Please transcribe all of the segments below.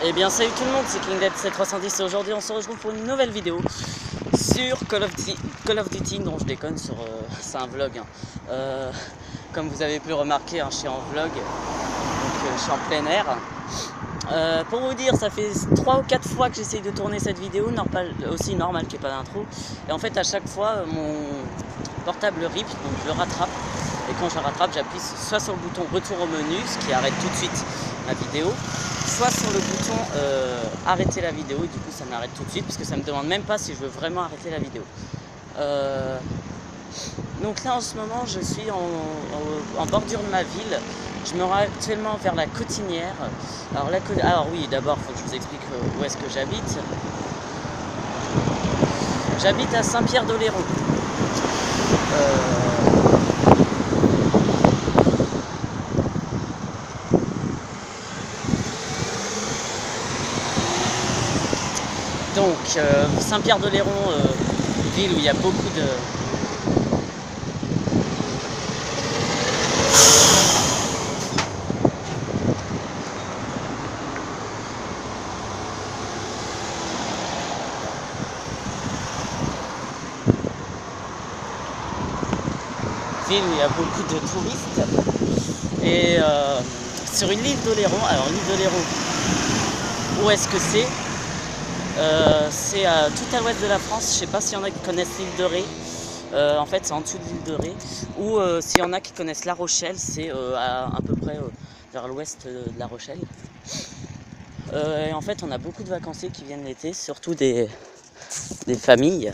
Eh bien salut tout le monde, c'est KingDead770 et aujourd'hui on se retrouve pour une nouvelle vidéo sur Call of Duty. Non, je déconne, c'est un vlog. Comme vous avez pu le remarquer, je suis en vlog, donc je suis en plein air. Pour vous dire, ça fait 3 ou 4 fois que j'essaye de tourner cette vidéo, aussi normal qu'il n'y ait pas d'intro. Et en fait à chaque fois mon portable rip, donc je le rattrape. Et quand je le rattrape, j'appuie soit sur le bouton retour au menu, ce qui arrête tout de suite ma vidéo, soit sur le bouton arrêter la vidéo, et du coup ça m'arrête tout de suite parce que ça me demande même pas si je veux vraiment arrêter la vidéo. Donc là en ce moment je suis en bordure de ma ville. Je me rends actuellement vers la Cotinière. Alors oui, d'abord il faut que je vous explique où est-ce que j'habite. J'habite à Saint-Pierre-d'Oléron. Donc Saint-Pierre-d'Oléron, ville où il y a beaucoup de... ville où il y a beaucoup de touristes. Et sur une île d'Oléron, alors l'île d'Oléron, où est-ce que c'est? C'est tout à l'ouest de la France. Je sais pas s'il y en a qui connaissent l'île de Ré. En fait c'est en dessous de l'île de Ré. Ou s'il y en a qui connaissent La Rochelle, c'est à peu près vers l'ouest de La Rochelle. Et en fait on a beaucoup de vacanciers qui viennent l'été, surtout des familles.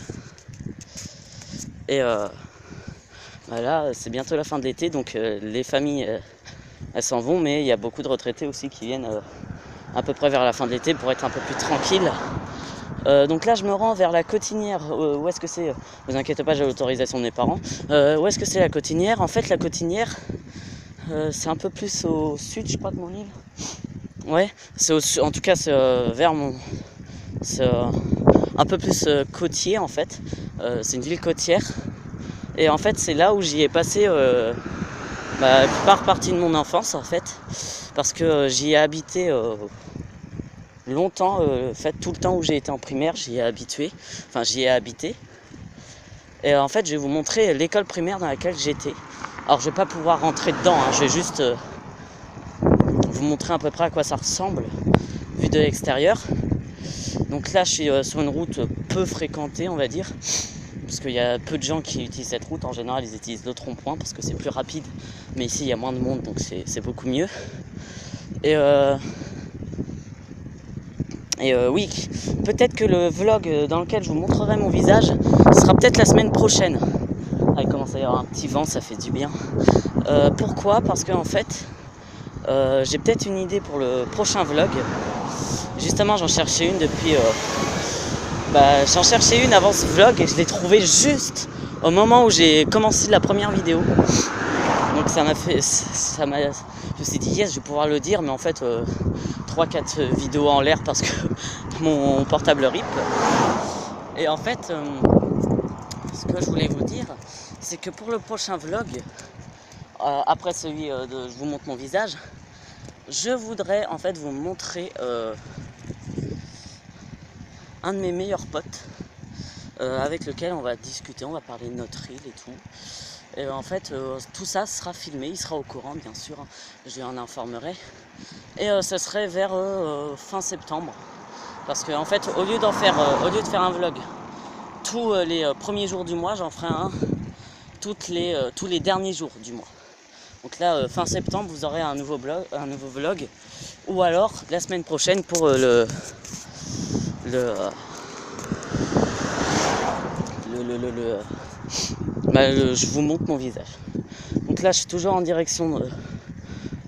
Et voilà, c'est bientôt la fin de l'été, donc les familles elles s'en vont, mais il y a beaucoup de retraités aussi qui viennent à peu près vers la fin de l'été pour être un peu plus tranquille. Donc là je me rends vers la Cotinière. Où est-ce que c'est? Vous inquiétez pas, j'ai l'autorisation de mes parents. Où est-ce que c'est la Cotinière? En fait la Cotinière c'est un peu plus au sud, je crois, de mon île. Ouais, en tout cas c'est vers mon... C'est un peu plus côtier en fait. C'est une ville côtière. Et en fait c'est là où j'y ai passé la plupart partie de mon enfance en fait. Parce que j'y ai habité longtemps, fait tout le temps où j'ai été en primaire, j'y ai habité. Et en fait je vais vous montrer l'école primaire dans laquelle j'étais. Alors je vais pas pouvoir rentrer dedans, je vais juste vous montrer à peu près à quoi ça ressemble vu de l'extérieur. Donc là je suis sur une route peu fréquentée, on va dire, parce qu'il y a peu de gens qui utilisent cette route. En général ils utilisent d'autres ronds-points parce que c'est plus rapide, mais ici il y a moins de monde, donc c'est beaucoup mieux. Et oui, peut-être que le vlog dans lequel je vous montrerai mon visage sera peut-être la semaine prochaine. Il commence à y avoir un petit vent, ça fait du bien. Pourquoi? Parce qu'en fait, j'ai peut-être une idée pour le prochain vlog. Justement, j'en cherchais une depuis... j'en cherchais une avant ce vlog et je l'ai trouvée juste au moment où j'ai commencé la première vidéo. Donc ça m'a fait... je me suis dit, yes, je vais pouvoir le dire, mais en fait... 3-4 vidéos en l'air parce que mon portable rip. Et en fait, ce que je voulais vous dire, c'est que pour le prochain vlog, après celui de je vous montre mon visage, je voudrais en fait vous montrer un de mes meilleurs potes avec lequel on va discuter, on va parler de notre île et tout. Et en fait tout ça sera filmé, il sera au courant bien sûr, je lui en informerai. Et ce serait vers fin septembre, parce que en fait au lieu de faire un vlog tous les premiers jours du mois, j'en ferai un tous les derniers jours du mois. Donc là fin septembre vous aurez un nouveau vlog, ou alors la semaine prochaine pour je vous montre mon visage. Donc là je suis toujours en direction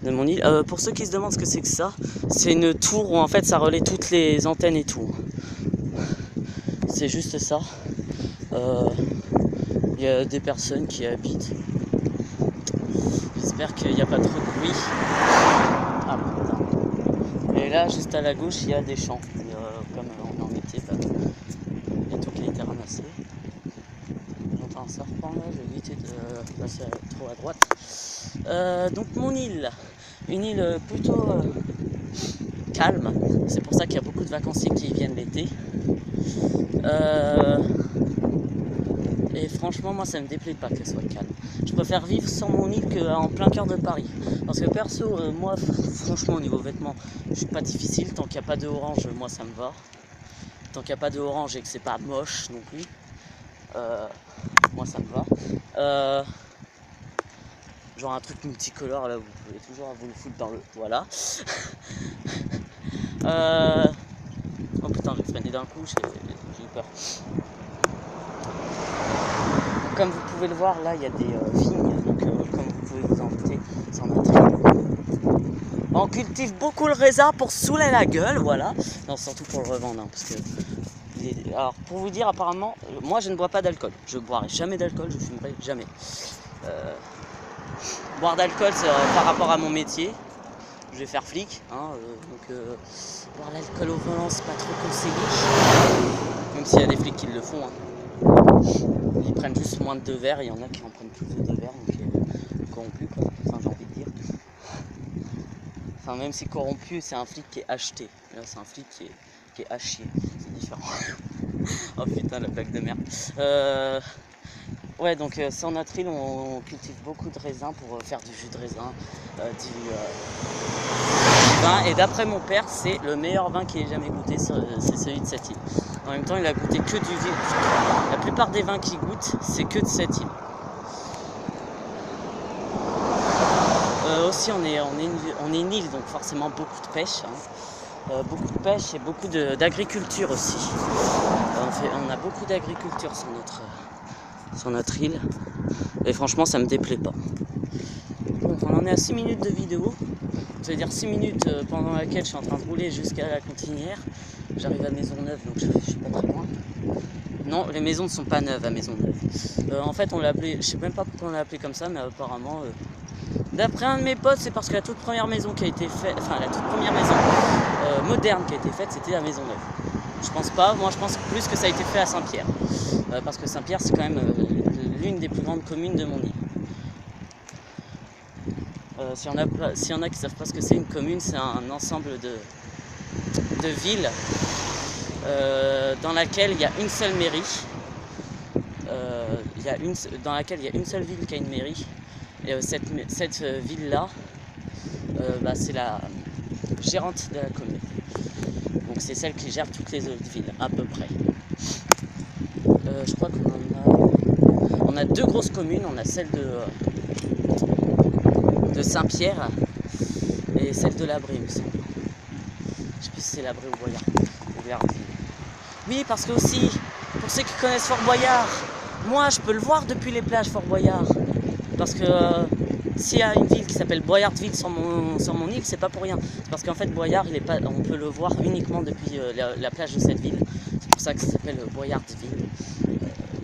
de mon île. Pour ceux qui se demandent ce que c'est que ça, c'est une tour où en fait ça relaie toutes les antennes et tout. C'est juste ça. Il y a des personnes qui y habitent. J'espère qu'il n'y a pas trop de bruit. Ah putain. Et là juste à la gauche il y a des champs. Comme on est en été, il y a tout qui a été ramassé. J'entends un serpent là, je vais éviter de passer trop à droite. Donc mon île, une île plutôt calme, C'est pour ça qu'il y a beaucoup de vacanciers qui y viennent l'été. Et franchement, moi, ça me déplaît pas qu'elle soit calme. Je préfère vivre sur mon île qu'en plein cœur de Paris. Parce que perso, moi, franchement, au niveau vêtements, je suis pas difficile. Tant qu'il n'y a pas de orange, moi, ça me va. Tant qu'il n'y a pas de orange et que c'est pas moche non plus, moi, ça me va. Genre un truc multicolore, là, vous pouvez toujours vous le foutre dans le... Voilà. Oh putain, j'ai freiné d'un coup, j'ai eu peur. Comme vous pouvez le voir, là il y a des vignes, donc comme vous pouvez vous en douter, c'en a très bien. On cultive beaucoup le raisin pour saouler la gueule, voilà. Non, surtout pour le revendre, hein, parce que... Alors, pour vous dire, apparemment, moi je ne bois pas d'alcool. Je ne boirai jamais d'alcool, je fumerai jamais. Boire d'alcool, c'est par rapport à mon métier. Je vais faire flic, hein, donc boire l'alcool au volant, c'est pas trop conseillé. Même s'il y a des flics qui le font. Hein. Ils prennent juste moins de 2 verres, il y en a qui en prennent plus de 2 verres, donc corrompu, quoi. Enfin, j'ai envie de dire. Enfin, même si corrompu, c'est un flic qui est acheté. Là, c'est un flic qui est à chier. C'est différent. Oh putain, la blague de merde. Ouais, donc sur notre île, on cultive beaucoup de raisins pour faire du jus de raisin, du vin. Et d'après mon père, c'est le meilleur vin qu'il ait jamais goûté, c'est celui de cette île. En même temps, il a goûté que du vin. La plupart des vins qu'il goûte, c'est que de cette île. Aussi, on est une île, donc forcément beaucoup de pêche. Hein. Beaucoup de pêche et beaucoup d'agriculture aussi. On a beaucoup d'agriculture sur notre île. Et franchement, ça me déplaît pas. Donc, on en est à 6 minutes de vidéo. C'est-à-dire 6 minutes pendant laquelle je suis en train de rouler jusqu'à la Cantinière. J'arrive à Maisonneuve, donc je suis pas très loin. Non, les maisons ne sont pas neuves à Maisonneuve. En fait, on l'a appelé, je sais même pas pourquoi on l'a appelé comme ça, mais apparemment, d'après un de mes potes, c'est parce que la toute première maison qui a été faite, enfin la toute première maison moderne qui a été faite, c'était à Maisonneuve. Je pense pas, moi je pense plus que ça a été fait à Saint-Pierre. Parce que Saint-Pierre, c'est quand même l'une des plus grandes communes de mon île. S'il y en a qui ne savent pas ce que c'est une commune, c'est un ensemble de villes dans laquelle il y a une seule mairie, dans laquelle il y a une seule ville qui a une mairie. Et cette ville-là, c'est la gérante de la commune. Donc c'est celle qui gère toutes les autres villes, à peu près. Je crois qu'on a 2 grosses communes. On a celle de Saint-Pierre et celle de Labré, il me semble. Je sais plus si c'est Labré ou Boyard. Oui, parce que aussi, pour ceux qui connaissent Fort Boyard, moi je peux le voir depuis les plages Fort Boyard. Parce que s'il y a une ville qui s'appelle Boyardville sur mon île, c'est pas pour rien. C'est parce qu'en fait Boyard, on peut le voir uniquement depuis la plage de cette ville. C'est pour ça que ça s'appelle Boyardville.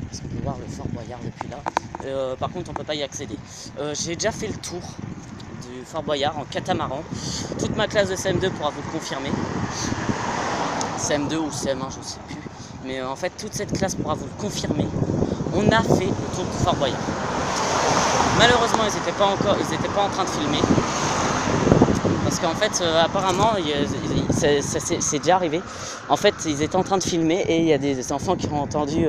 Parce qu'on peut voir le Fort Boyard depuis là. Par contre, on peut pas y accéder. J'ai déjà fait le tour du Fort Boyard en catamaran. Toute ma classe de CM2 pourra vous le confirmer. CM2 ou CM1, je sais plus. Mais en fait, toute cette classe pourra vous le confirmer. On a fait le tour du Fort Boyard. Malheureusement, ils n'étaient pas en train de filmer. Parce qu'en fait, apparemment, c'est déjà arrivé. En fait, ils étaient en train de filmer et il y a des enfants qui ont entendu...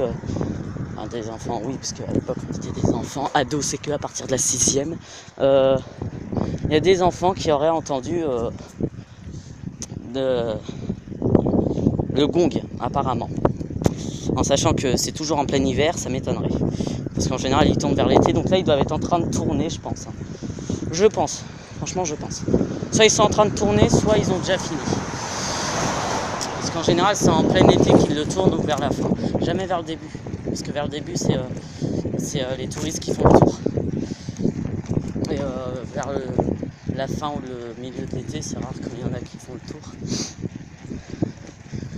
des enfants, oui, parce qu'à l'époque, on était des enfants. Ados, c'est que à partir de la 6e. Il y a des enfants qui auraient entendu le gong, apparemment. En sachant que c'est toujours en plein hiver, ça m'étonnerait. Parce qu'en général, ils tournent vers l'été. Donc là, ils doivent être en train de tourner, je pense. Je pense. Franchement, je pense. Soit ils sont en train de tourner, soit ils ont déjà fini. Parce qu'en général, c'est en plein été qu'ils le tournent, donc vers la fin. Jamais vers le début. Parce que vers le début, c'est les touristes qui font le tour. Et vers la fin ou le milieu de l'été, c'est rare qu'il y en a qui font le tour.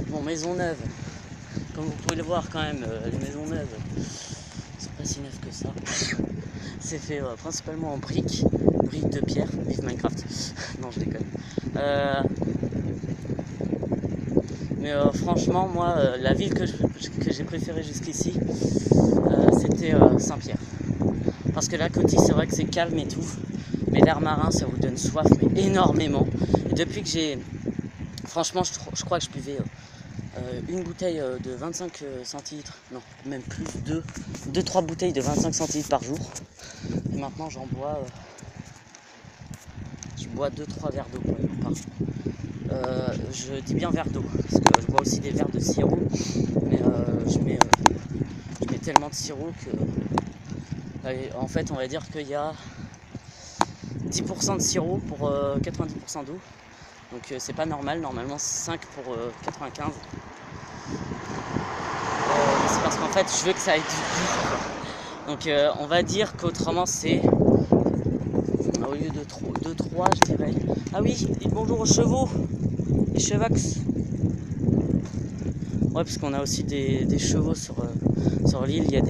Bon, Maisonneuve. Comme vous pouvez le voir quand même, les maisons neuves, c'est pas si neuf que ça. C'est fait principalement en briques de pierre, vive Minecraft. Non, je déconne. Mais franchement, moi, la ville que j'ai préférée jusqu'ici, c'était Saint-Pierre. Parce que la Coty, c'est vrai que c'est calme et tout, mais l'air marin, ça vous donne soif, mais énormément. Et depuis que j'ai Franchement, je crois que je buvais une bouteille de 25 centilitres, non, même plus, 2-3 bouteilles de 25 centilitres par jour. Et maintenant, je bois 2-3 verres d'eau par jour. Je dis bien verre d'eau, parce que je bois aussi des verres de sirop, mais je mets tellement de sirop que, en fait, on va dire qu'il y a 10% de sirop pour 90% d'eau. Donc c'est pas normal, normalement 5 pour 95. C'est parce qu'en fait je veux que ça ait du goût. Donc on va dire qu'autrement c'est, au lieu de 3 je dirais. Ah oui, et bonjour aux chevaux, les chevax. Ouais, parce qu'on a aussi des chevaux sur l'île, il y a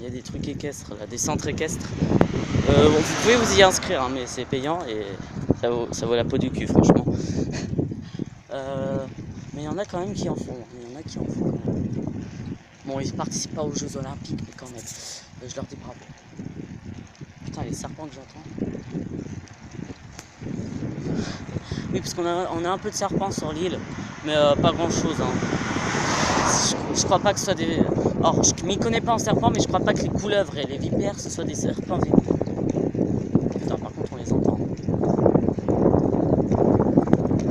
des trucs équestres, là, des centres équestres. Bon, vous pouvez vous y inscrire, hein, mais c'est payant et ça vaut la peau du cul, franchement. Mais il y en a quand même qui en font. Bon, ils participent pas aux Jeux Olympiques, mais quand même. Je leur dis bravo. Putain, les serpents que j'entends. Oui, parce qu'on a un peu de serpents sur l'île, mais pas grand chose. Hein. Je crois pas que ce soit des. Alors, je m'y connais pas en serpents, mais je crois pas que les couleuvres et les vipères ce soit des serpents venimeux. Putain, par contre, on les entend.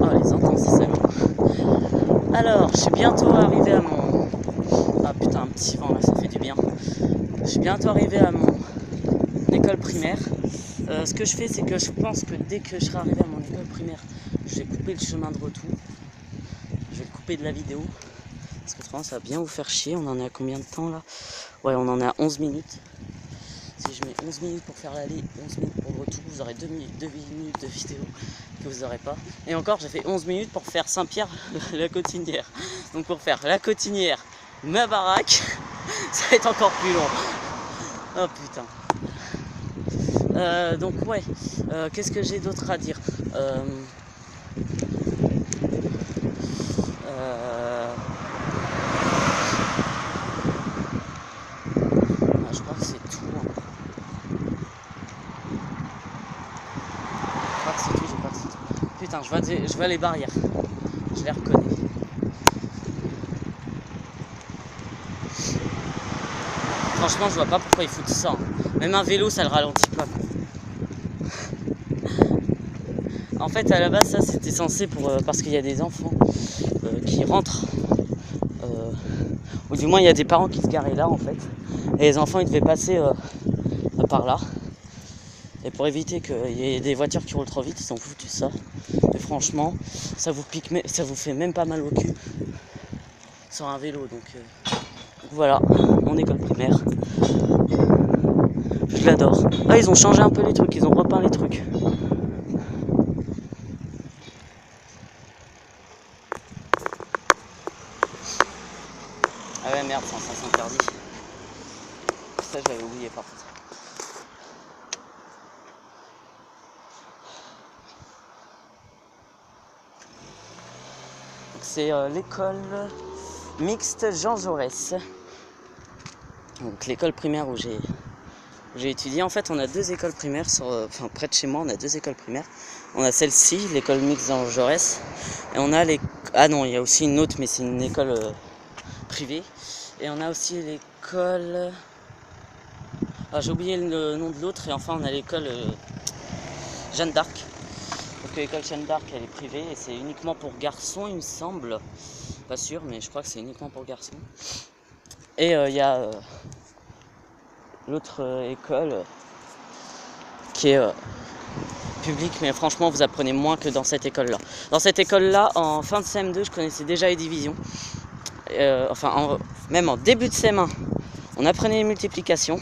Ah, on les entend, c'est ça. Alors, je suis bientôt arrivé à mon. Ah putain, un petit vent là, ça fait du bien. Je suis bientôt arrivé à mon école primaire. Ce que je fais, c'est que je pense que dès que je serai arrivé à mon école primaire, je vais couper le chemin de retour. Je vais le couper de la vidéo. Parce que autrement, ça va bien vous faire chier. On en est à combien de temps là? Ouais, on en est à 11 minutes. Si je mets 11 minutes pour faire l'aller, 11 minutes pour le retour, vous aurez 2 minutes de vidéo que vous n'aurez pas. Et encore, j'ai fait 11 minutes pour faire Saint-Pierre la Cotinière. Donc pour faire la Cotinière, ma baraque, ça va être encore plus long. Oh putain. Donc ouais, qu'est-ce que j'ai d'autre à dire? Je crois que c'est tout. Je crois que c'est tout. Putain, je vois les barrières. Je les reconnais. Franchement, je vois pas pourquoi ils foutent ça. Même un vélo, ça le ralentit pas. En fait, à la base, ça c'était censé parce qu'il y a des enfants qui rentrent. Ou du moins, il y a des parents qui se garaient là, en fait. Et les enfants, ils devaient passer par là. Et pour éviter qu'il y ait des voitures qui roulent trop vite, ils ont foutu ça. Et franchement, ça vous fait même pas mal au cul sur un vélo. Donc voilà, mon école primaire. Je l'adore. Ah, ils ont changé un peu les trucs, ils ont repeint les trucs. Ah ouais, merde, c'est un sens interdit. Ça, j'avais oublié par contre. C'est l'école mixte Jean Jaurès. Donc l'école primaire où j'ai étudié. En fait, on a 2 écoles primaires près de chez moi. On a 2 écoles primaires. On a celle-ci, l'école mixte Jean Jaurès, et on a ah non, il y a aussi une autre, mais c'est une école privée. Et on a aussi l'école. Ah, j'ai oublié le nom de l'autre. Et enfin, on a l'école Jeanne d'Arc. Donc l'école Jeanne d'Arc, elle est privée et c'est uniquement pour garçons, il me semble. Pas sûr, mais je crois que c'est uniquement pour garçons. Et il y a l'autre école qui est publique, mais franchement, vous apprenez moins que dans cette école-là. Dans cette école-là, en fin de CM2, je connaissais déjà les divisions. Même en début de CM1, on apprenait les multiplications.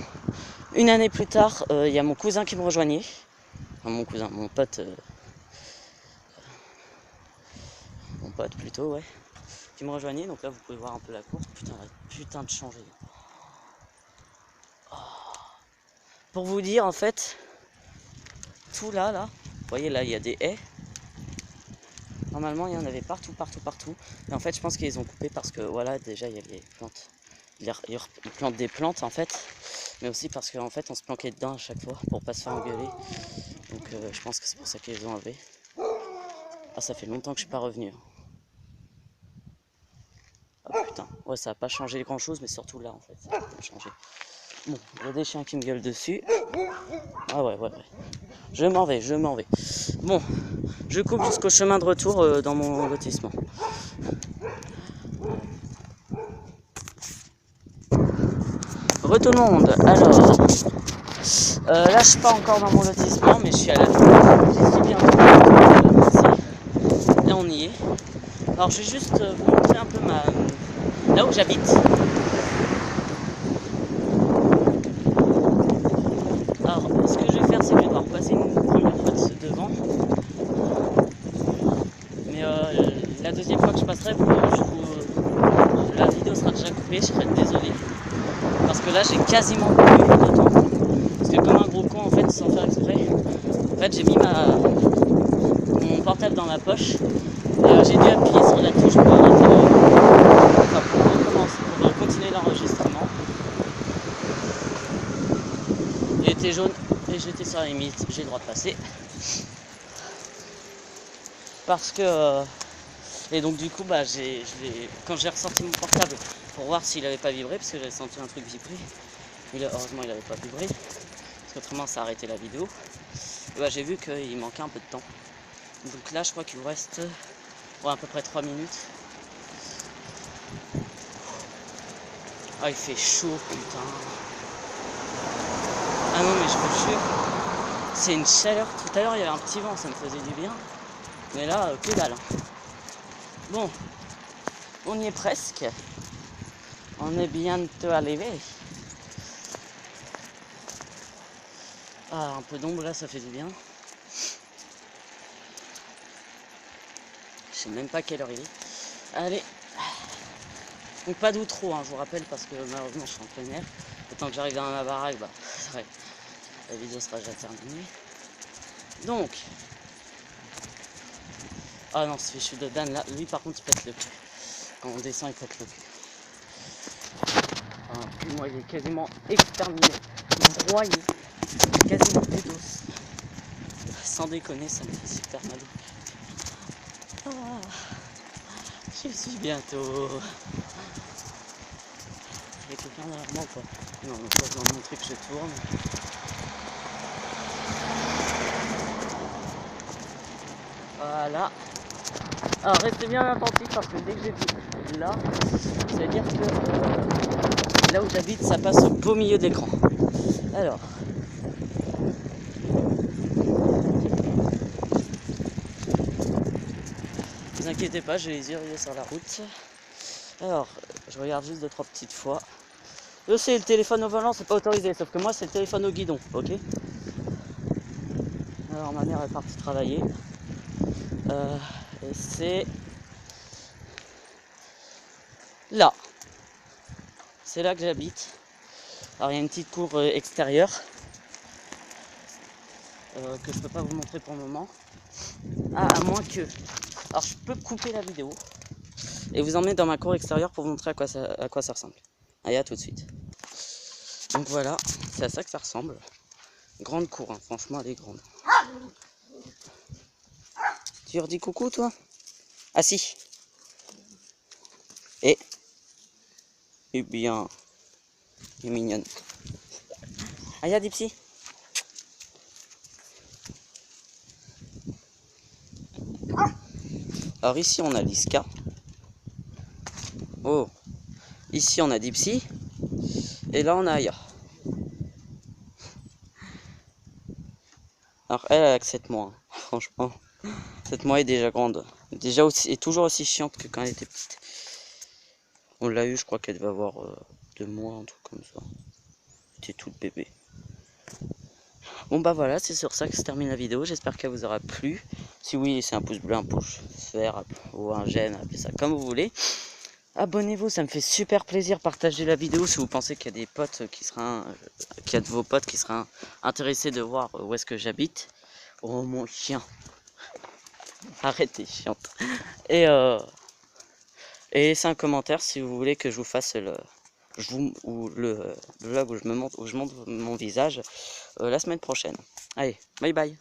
Une année plus tard, il y a mon cousin qui me rejoignait. Enfin, mon pote plutôt, ouais, qui me rejoignait. Donc là, vous pouvez voir un peu la cour. Putain de changer. Oh. Pour vous dire, en fait, tout là, vous voyez là, il y a des haies. Normalement, il y en avait partout. Et en fait, je pense qu'ils ont coupé parce que, voilà, déjà, il y a les plantes. Ils plantent des plantes, en fait. Mais aussi parce qu'en fait, on se planquait dedans à chaque fois pour pas se faire engueuler. Donc, je pense que c'est pour ça qu'ils les ont enlevés. Ah, ça fait longtemps que je suis pas revenu. Oh putain, ouais, ça a pas changé grand chose, mais surtout là en fait, ça a pas changé. Bon, il y a des chiens qui me gueulent dessus. Ah ouais. Je m'en vais. Bon, je coupe jusqu'au chemin de retour dans mon lotissement. Tout le monde, alors, là je suis pas encore dans mon lotissement, mais je suis à la fin. J'y suis bientôt. Là on y est. Alors je vais juste vous montrer un peu là où j'habite. Alors ce que je vais faire, c'est que je vais devoir passer une première fois devant. Mais la deuxième fois que je passerai, la vidéo sera déjà coupée, je serai désolé. Parce que là j'ai quasiment plus de temps. Parce que comme un gros con en fait, sans faire exprès, en fait j'ai mis mon portable dans ma poche. J'ai dû appuyer sur la touche pour arrêter pour continuer l'enregistrement. Il était jaune et j'étais sur la limite, j'ai le droit de passer. Parce que et donc du coup bah quand j'ai ressorti mon portable pour voir s'il n'avait pas vibré, parce que j'avais senti un truc vibrer, heureusement il n'avait pas vibré, parce qu'autrement ça a arrêté la vidéo. Et bah, j'ai vu qu'il manquait un peu de temps. Donc là je crois qu'il vous reste à peu près 3 minutes. Ah il fait chaud putain. Ah non mais je vous jure, c'est une chaleur. Tout à l'heure il y avait un petit vent, ça me faisait du bien. Mais là, que dalle. Bon, on y est presque. On est bientôt arrivé. Ah, un peu d'ombre là, ça fait du bien. Je sais même pas quelle heure il est. Allez. Donc pas d'où trop, hein, je vous rappelle, parce que malheureusement je suis en plein air. Le temps que j'arrive dans ma baraque, bah, la vidéo sera déjà terminée. Donc. Ah non, c'est fichu de Dan là. Lui par contre il pète le cul. Quand on descend, il pète le cul. Ah, moi il est quasiment exterminé. Broyé. Quasiment plus d'os. Sans déconner, ça me fait super mal. Ah, j'y suis bientôt. Il y a quelqu'un derrière moi ou pas? Non, pas dans mon truc, je tourne. Voilà. Alors restez bien attentifs parce que dès que j'ai vu là, ça veut dire que là où j'habite, ça passe au beau milieu de l'écran. Alors. Ne vous inquiétez pas, je vais les irriguer sur la route. Alors, je regarde juste 2-3 petites fois. Je sais, le téléphone au volant, c'est pas autorisé, sauf que moi, c'est le téléphone au guidon, ok? Alors, ma mère est partie travailler. Et c'est là. C'est là que j'habite. Alors, il y a une petite cour extérieure que je peux pas vous montrer pour le moment. Ah, à moins que... Alors, je peux couper la vidéo et vous emmener dans ma cour extérieure pour vous montrer à quoi ça ressemble. Allez, à tout de suite. Donc voilà, c'est à ça que ça ressemble. Grande cour, hein. Franchement, elle est grande. Tu redis coucou, toi? Ah si. Eh bien, elle est mignonne. Ah, y'a Dipsy. Alors ici, on a Liska. Oh. Ici, on a Dipsy. Et là, on a Aya. Alors, elle a que 7 mois. Franchement, 7 mois est déjà grande. Déjà aussi, est toujours aussi chiante que quand elle était petite. On l'a eu, je crois qu'elle devait avoir 2 mois, un truc comme ça. Elle était toute bébé. Bon bah voilà, c'est sur ça que se termine la vidéo. J'espère qu'elle vous aura plu. Si oui, c'est un pouce bleu, un pouce vert ou un j'aime, appelez ça comme vous voulez. Abonnez-vous, ça me fait super plaisir. Partagez la vidéo si vous pensez qu'il y a des potes qu'il y a de vos potes qui seraient intéressés de voir où est-ce que j'habite. Oh mon chien. Arrêtez, chiante. Et laissez un commentaire si vous voulez que je vous fasse le vlog où je montre mon visage la semaine prochaine. Allez, bye bye.